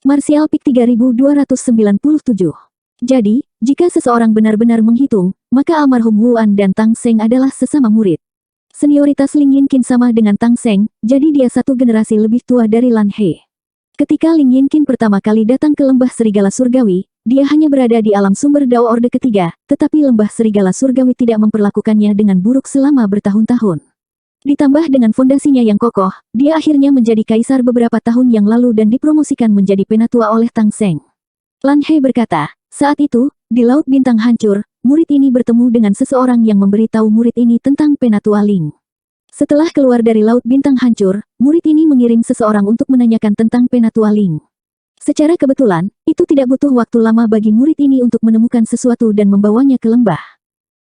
Martial Peak 3297. Jadi, jika seseorang benar-benar menghitung, maka almarhum Wuan dan Tang Seng adalah sesama murid. Senioritas Ling Yinqin sama dengan Tang Seng, jadi dia satu generasi lebih tua dari Lan He. Ketika Ling Yinqin pertama kali datang ke Lembah Serigala Surgawi, dia hanya berada di alam sumber Dao Orde ketiga, tetapi Lembah Serigala Surgawi tidak memperlakukannya dengan buruk selama bertahun-tahun. Ditambah dengan fondasinya yang kokoh, dia akhirnya menjadi kaisar beberapa tahun yang lalu dan dipromosikan menjadi penatua oleh Tang Seng. Lan He berkata, saat itu, di Laut Bintang Hancur, murid ini bertemu dengan seseorang yang memberitahu murid ini tentang penatua Ling. Setelah keluar dari Laut Bintang Hancur, murid ini mengirim seseorang untuk menanyakan tentang penatua Ling. Secara kebetulan, itu tidak butuh waktu lama bagi murid ini untuk menemukan sesuatu dan membawanya ke lembah.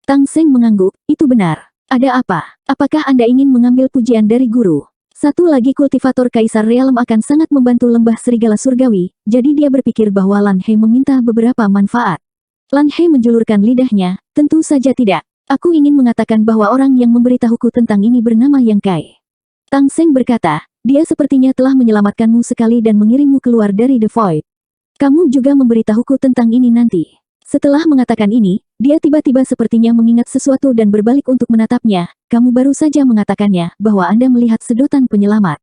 Tang Seng mengangguk, itu benar. Ada apa? Apakah Anda ingin mengambil pujian dari guru? Satu lagi kultivator Kaisar Realm akan sangat membantu Lembah Serigala Surgawi, jadi dia berpikir bahwa Lan He meminta beberapa manfaat. Lan He menjulurkan lidahnya, tentu saja tidak. Aku ingin mengatakan bahwa orang yang memberitahuku tentang ini bernama Yang Kai. Tang Seng berkata, dia sepertinya telah menyelamatkanmu sekali dan mengirimmu keluar dari The Void. Kamu juga memberitahuku tentang ini nanti. Setelah mengatakan ini, dia tiba-tiba sepertinya mengingat sesuatu dan berbalik untuk menatapnya. Kamu baru saja mengatakannya, bahwa Anda melihat sedotan penyelamat.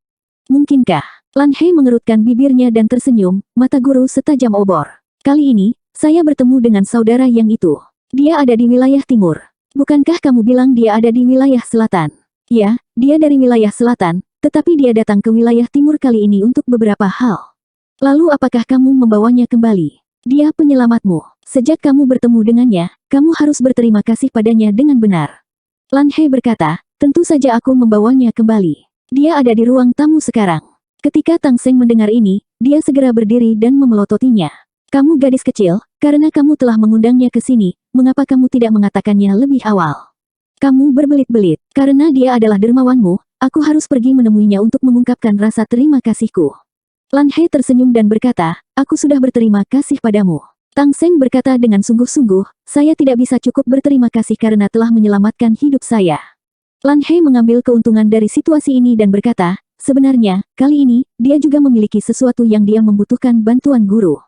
Mungkinkah? Lan He mengerutkan bibirnya dan tersenyum, mata guru setajam obor. Kali ini, saya bertemu dengan saudara yang itu. Dia ada di wilayah timur. Bukankah kamu bilang dia ada di wilayah selatan? Ya, dia dari wilayah selatan, tetapi dia datang ke wilayah timur kali ini untuk beberapa hal. Lalu apakah kamu membawanya kembali? Dia penyelamatmu. Sejak kamu bertemu dengannya, kamu harus berterima kasih padanya dengan benar. Lan He berkata, tentu saja aku membawanya kembali. Dia ada di ruang tamu sekarang. Ketika Tang Seng mendengar ini, dia segera berdiri dan memelototinya. Kamu gadis kecil, karena kamu telah mengundangnya ke sini, mengapa kamu tidak mengatakannya lebih awal? Kamu berbelit-belit, karena dia adalah dermawanmu, aku harus pergi menemuinya untuk mengungkapkan rasa terima kasihku. Lan He tersenyum dan berkata, aku sudah berterima kasih padamu. Tang Seng berkata dengan sungguh-sungguh, saya tidak bisa cukup berterima kasih karena telah menyelamatkan hidup saya. Lan He mengambil keuntungan dari situasi ini dan berkata, sebenarnya, kali ini, dia juga memiliki sesuatu yang dia membutuhkan bantuan guru.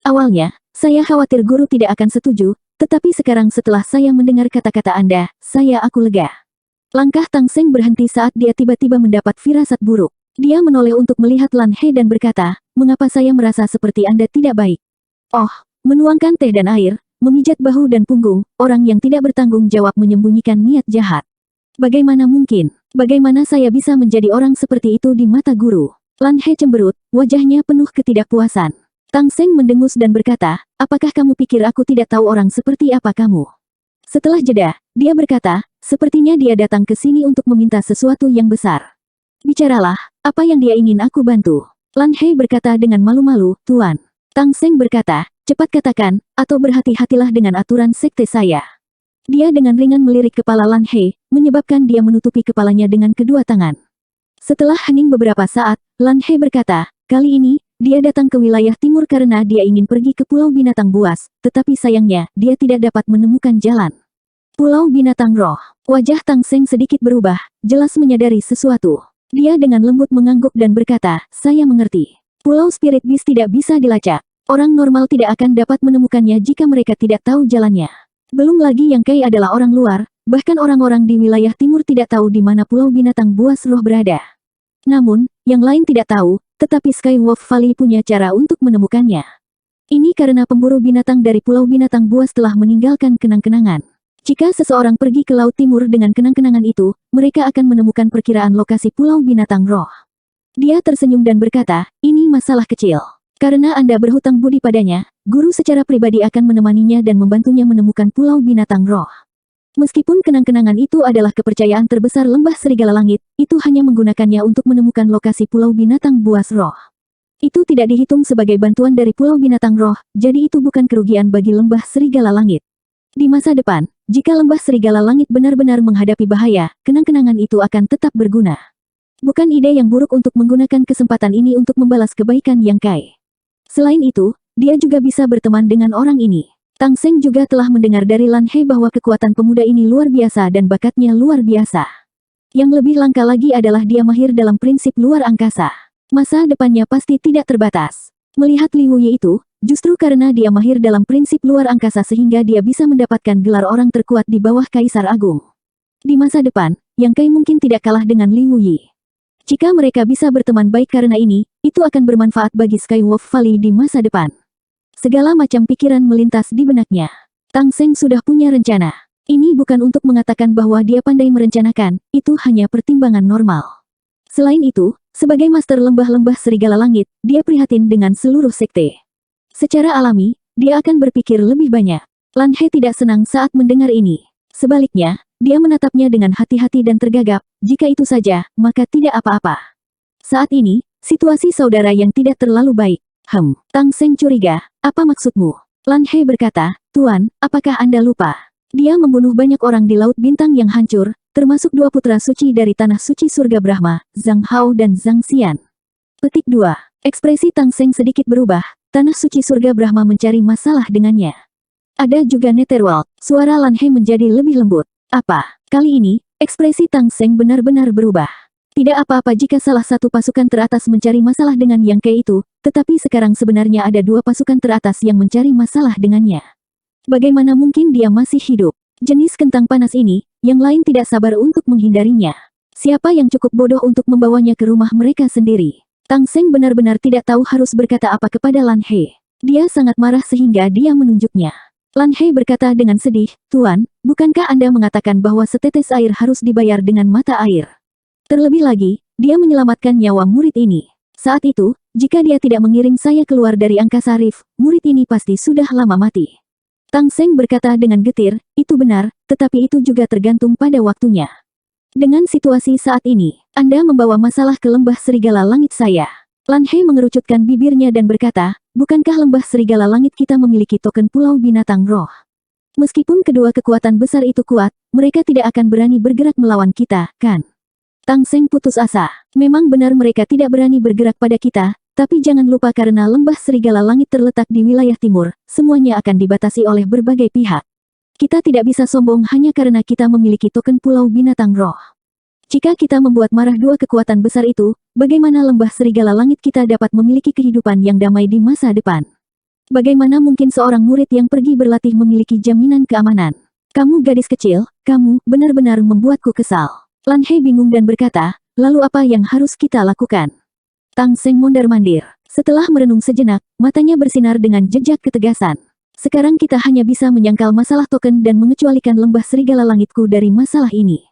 Awalnya, saya khawatir guru tidak akan setuju, tetapi sekarang setelah saya mendengar kata-kata Anda, aku lega. Langkah Tang Seng berhenti saat dia tiba-tiba mendapat firasat buruk. Dia menoleh untuk melihat Lan He dan berkata, mengapa saya merasa seperti Anda tidak baik? Oh, menuangkan teh dan air, memijat bahu dan punggung, orang yang tidak bertanggung jawab menyembunyikan niat jahat. Bagaimana mungkin? Bagaimana saya bisa menjadi orang seperti itu di mata guru? Lan He cemberut, wajahnya penuh ketidakpuasan. Tang Seng mendengus dan berkata, apakah kamu pikir aku tidak tahu orang seperti apa kamu? Setelah jeda, dia berkata, sepertinya dia datang ke sini untuk meminta sesuatu yang besar. Bicaralah, apa yang dia ingin aku bantu? Lan He berkata dengan malu-malu, Tuan. Tang Seng berkata, cepat katakan, atau berhati-hatilah dengan aturan sekte saya. Dia dengan ringan melirik kepala Lan He, menyebabkan dia menutupi kepalanya dengan kedua tangan. Setelah hening beberapa saat, Lan He berkata, kali ini, dia datang ke wilayah timur karena dia ingin pergi ke Pulau Binatang Buas, tetapi sayangnya, dia tidak dapat menemukan jalan. Pulau Binatang Roh. Wajah Tang Seng sedikit berubah, jelas menyadari sesuatu. Dia dengan lembut mengangguk dan berkata, saya mengerti. Pulau Spirit Beast tidak bisa dilacak. Orang normal tidak akan dapat menemukannya jika mereka tidak tahu jalannya. Belum lagi Yang Kai adalah orang luar, bahkan orang-orang di wilayah timur tidak tahu di mana Pulau Binatang Buas Roh berada. Namun, yang lain tidak tahu, tetapi Skywolf Valley punya cara untuk menemukannya. Ini karena pemburu binatang dari Pulau Binatang Buas telah meninggalkan kenang-kenangan. Jika seseorang pergi ke Laut Timur dengan kenang-kenangan itu, mereka akan menemukan perkiraan lokasi Pulau Binatang Roh. Dia tersenyum dan berkata, ini masalah kecil. Karena Anda berhutang budi padanya, guru secara pribadi akan menemaninya dan membantunya menemukan Pulau Binatang Roh. Meskipun kenang-kenangan itu adalah kepercayaan terbesar Lembah Serigala Langit, itu hanya menggunakannya untuk menemukan lokasi Pulau Binatang Buas Roh. Itu tidak dihitung sebagai bantuan dari Pulau Binatang Roh, jadi itu bukan kerugian bagi Lembah Serigala Langit. Di masa depan, jika Lembah Serigala Langit benar-benar menghadapi bahaya, kenang-kenangan itu akan tetap berguna. Bukan ide yang buruk untuk menggunakan kesempatan ini untuk membalas kebaikan Yang Kai. Selain itu, dia juga bisa berteman dengan orang ini. Tang Seng juga telah mendengar dari Lan He bahwa kekuatan pemuda ini luar biasa dan bakatnya luar biasa. Yang lebih langka lagi adalah dia mahir dalam prinsip luar angkasa. Masa depannya pasti tidak terbatas. Melihat Liu Yi itu, justru karena dia mahir dalam prinsip luar angkasa sehingga dia bisa mendapatkan gelar orang terkuat di bawah Kaisar Agung. Di masa depan, Yang Kai mungkin tidak kalah dengan Liu Yi. Jika mereka bisa berteman baik karena ini, itu akan bermanfaat bagi Skywolf Valley di masa depan. Segala macam pikiran melintas di benaknya. Tang Seng sudah punya rencana. Ini bukan untuk mengatakan bahwa dia pandai merencanakan, itu hanya pertimbangan normal. Selain itu, sebagai master lembah-lembah serigala langit, dia prihatin dengan seluruh sekte. Secara alami, dia akan berpikir lebih banyak. Lan He tidak senang saat mendengar ini. Sebaliknya, dia menatapnya dengan hati-hati dan tergagap, jika itu saja, maka tidak apa-apa. Saat ini, situasi saudara yang tidak terlalu baik. Tang Seng curiga, apa maksudmu? Lan He berkata, Tuan, apakah Anda lupa? Dia membunuh banyak orang di Laut Bintang yang hancur, termasuk 2 putra suci dari Tanah Suci Surga Brahma, Zhang Hao dan Zhang Xian. Petik 2. Ekspresi Tang Seng sedikit berubah, Tanah Suci Surga Brahma mencari masalah dengannya. Ada juga Netherworld, suara Lan He menjadi lebih lembut. Apa? Kali ini, ekspresi Tang Seng benar-benar berubah. Tidak apa-apa jika salah satu pasukan teratas mencari masalah dengan Yang Kai itu, tetapi sekarang sebenarnya ada 2 pasukan teratas yang mencari masalah dengannya. Bagaimana mungkin dia masih hidup? Jenis kentang panas ini, yang lain tidak sabar untuk menghindarinya. Siapa yang cukup bodoh untuk membawanya ke rumah mereka sendiri? Tang Seng benar-benar tidak tahu harus berkata apa kepada Lan He. Dia sangat marah sehingga dia menunjuknya. Lan He berkata dengan sedih, Tuan, bukankah Anda mengatakan bahwa setetes air harus dibayar dengan mata air? Terlebih lagi, dia menyelamatkan nyawa murid ini. Saat itu, jika dia tidak mengiring saya keluar dari angkasa Rift, murid ini pasti sudah lama mati. Tang Seng berkata dengan getir, itu benar, tetapi itu juga tergantung pada waktunya. Dengan situasi saat ini, Anda membawa masalah ke lembah serigala langit saya. Lan He mengerucutkan bibirnya dan berkata, bukankah lembah serigala langit kita memiliki token pulau binatang roh? Meskipun kedua kekuatan besar itu kuat, mereka tidak akan berani bergerak melawan kita, kan? Tang Seng putus asa. Memang benar mereka tidak berani bergerak pada kita, tapi jangan lupa karena lembah serigala langit terletak di wilayah timur, semuanya akan dibatasi oleh berbagai pihak. Kita tidak bisa sombong hanya karena kita memiliki token pulau binatang roh. Jika kita membuat marah 2 kekuatan besar itu, bagaimana lembah serigala langit kita dapat memiliki kehidupan yang damai di masa depan? Bagaimana mungkin seorang murid yang pergi berlatih memiliki jaminan keamanan? Kamu gadis kecil, kamu benar-benar membuatku kesal. Lan He bingung dan berkata, lalu apa yang harus kita lakukan? Tang Seng mondar-mandir. Setelah merenung sejenak, matanya bersinar dengan jejak ketegasan. Sekarang kita hanya bisa menyangkal masalah token dan mengecualikan lembah serigala langitku dari masalah ini.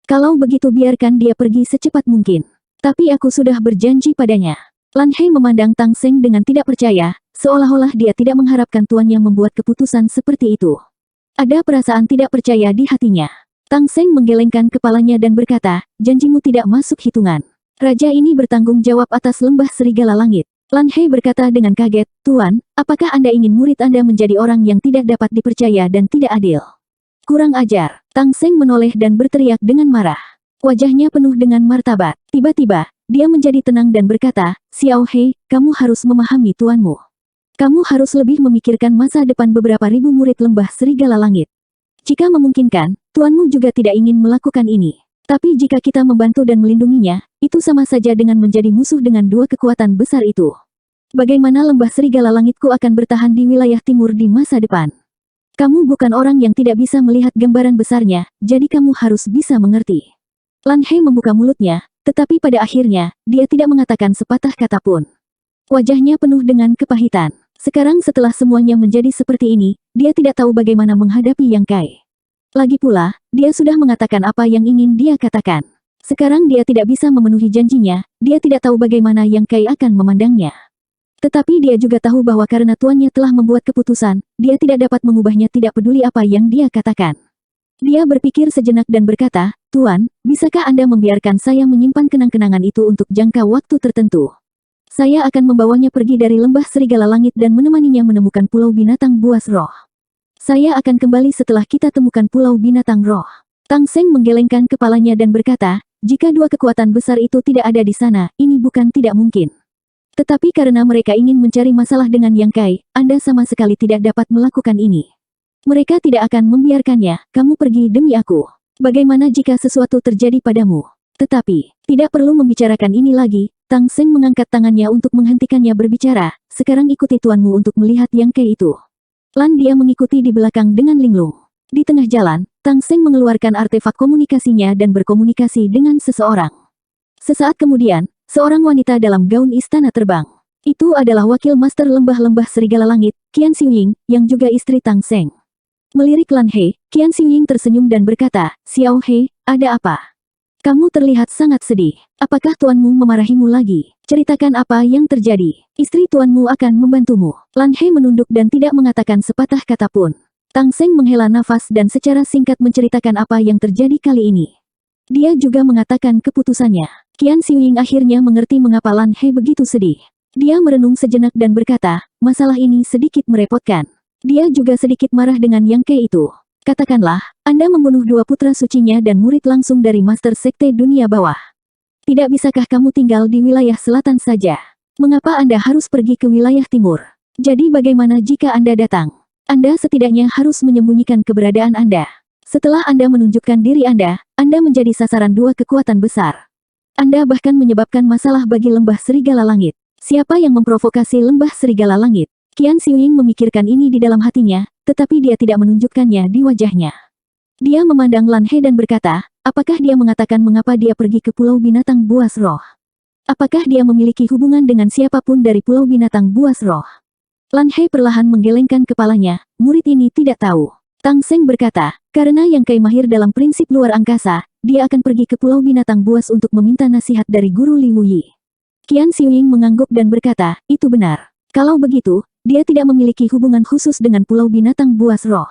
Kalau begitu biarkan dia pergi secepat mungkin. Tapi aku sudah berjanji padanya. Lan He memandang Tang Seng dengan tidak percaya, seolah-olah dia tidak mengharapkan tuannya membuat keputusan seperti itu. Ada perasaan tidak percaya di hatinya. Tang Seng menggelengkan kepalanya dan berkata, janjimu tidak masuk hitungan. Raja ini bertanggung jawab atas lembah serigala langit. Lan He berkata dengan kaget, Tuan, apakah Anda ingin murid Anda menjadi orang yang tidak dapat dipercaya dan tidak adil? Kurang ajar. Tang Seng menoleh dan berteriak dengan marah. Wajahnya penuh dengan martabat. Tiba-tiba, dia menjadi tenang dan berkata, Xiao He, kamu harus memahami tuanmu. Kamu harus lebih memikirkan masa depan beberapa ribu murid lembah serigala langit. Jika memungkinkan, tuanmu juga tidak ingin melakukan ini. Tapi jika kita membantu dan melindunginya, itu sama saja dengan menjadi musuh dengan 2 kekuatan besar itu. Bagaimana lembah serigala langitku akan bertahan di wilayah timur di masa depan? Kamu bukan orang yang tidak bisa melihat gambaran besarnya, jadi kamu harus bisa mengerti. Lan He membuka mulutnya, tetapi pada akhirnya, dia tidak mengatakan sepatah kata pun. Wajahnya penuh dengan kepahitan. Sekarang setelah semuanya menjadi seperti ini, dia tidak tahu bagaimana menghadapi Yang Kai. Lagi pula, dia sudah mengatakan apa yang ingin dia katakan. Sekarang dia tidak bisa memenuhi janjinya, dia tidak tahu bagaimana Yang Kai akan memandangnya. Tetapi dia juga tahu bahwa karena tuannya telah membuat keputusan, dia tidak dapat mengubahnya tidak peduli apa yang dia katakan. Dia berpikir sejenak dan berkata, Tuan, bisakah Anda membiarkan saya menyimpan kenang-kenangan itu untuk jangka waktu tertentu? Saya akan membawanya pergi dari lembah serigala langit dan menemaninya menemukan pulau binatang buas roh. Saya akan kembali setelah kita temukan pulau binatang roh. Tang Seng menggelengkan kepalanya dan berkata, jika 2 kekuatan besar itu tidak ada di sana, ini bukan tidak mungkin. Tetapi karena mereka ingin mencari masalah dengan Yang Kai, Anda sama sekali tidak dapat melakukan ini. Mereka tidak akan membiarkannya, kamu pergi demi aku. Bagaimana jika sesuatu terjadi padamu? Tetapi, tidak perlu membicarakan ini lagi, Tang Seng mengangkat tangannya untuk menghentikannya berbicara, sekarang ikuti tuanmu untuk melihat Yang Kei itu. Lan dia mengikuti di belakang dengan linglung. Di tengah jalan, Tang Seng mengeluarkan artefak komunikasinya dan berkomunikasi dengan seseorang. Sesaat kemudian, seorang wanita dalam gaun istana terbang. Itu adalah wakil master lembah-lembah serigala langit, Qian Xiuying, yang juga istri Tang Seng. Melirik Lan He, Qian Xiuying tersenyum dan berkata, "Xiao He, ada apa? Kamu terlihat sangat sedih. Apakah tuanmu memarahimu lagi? Ceritakan apa yang terjadi. Istri tuanmu akan membantumu." Lan He menunduk dan tidak mengatakan sepatah kata pun. Tang Seng menghela nafas dan secara singkat menceritakan apa yang terjadi kali ini. Dia juga mengatakan keputusannya. Qian Xiuying akhirnya mengerti mengapa Lan He begitu sedih. Dia merenung sejenak dan berkata, "Masalah ini sedikit merepotkan." Dia juga sedikit marah dengan Yang Kei itu. "Katakanlah, Anda membunuh dua putra sucinya dan murid langsung dari Master Sekte Dunia Bawah. Tidak bisakah kamu tinggal di wilayah selatan saja? Mengapa Anda harus pergi ke wilayah timur? Jadi bagaimana jika Anda datang? Anda setidaknya harus menyembunyikan keberadaan Anda. Setelah Anda menunjukkan diri Anda menjadi sasaran dua kekuatan besar. Anda bahkan menyebabkan masalah bagi lembah serigala langit. Siapa yang memprovokasi lembah serigala langit?" Qian Xiuying memikirkan ini di dalam hatinya, tetapi dia tidak menunjukkannya di wajahnya. Dia memandang Lan He dan berkata, apakah dia mengatakan mengapa dia pergi ke Pulau Binatang Buas Roh? Apakah dia memiliki hubungan dengan siapapun dari Pulau Binatang Buas Roh? Lan He perlahan menggelengkan kepalanya, murid ini tidak tahu. Tang Seng berkata, karena Yang Kei mahir dalam prinsip luar angkasa, dia akan pergi ke Pulau Binatang Buas untuk meminta nasihat dari Guru Li Wuyi. Qian Xiuying mengangguk dan berkata, itu benar. Kalau begitu, dia tidak memiliki hubungan khusus dengan Pulau Binatang Buas Roh.